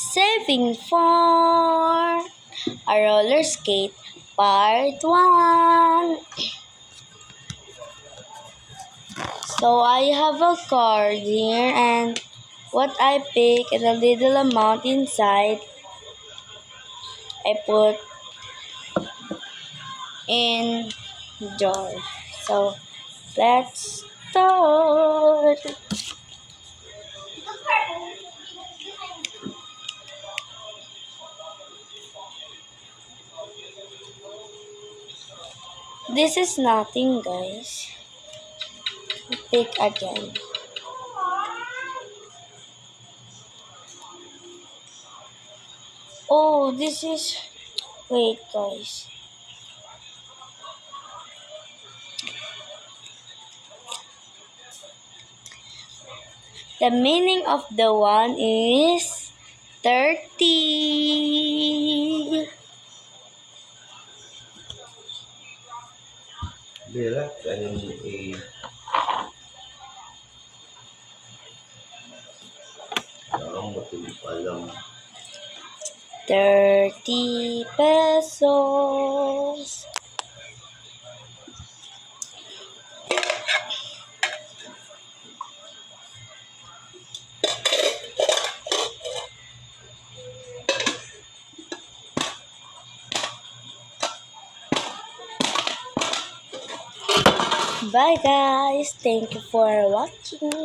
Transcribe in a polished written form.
Saving for a roller skate part 1. So I have a card here, and what I pick is a little amount inside. I put in jar. So let's start. This is nothing, guys. Pick again. Oh, this is... Wait, guys. The meaning of the one is 30. Bira, ganun ang matulog alam. 30 pesos. Bye guys. Thank you for watching.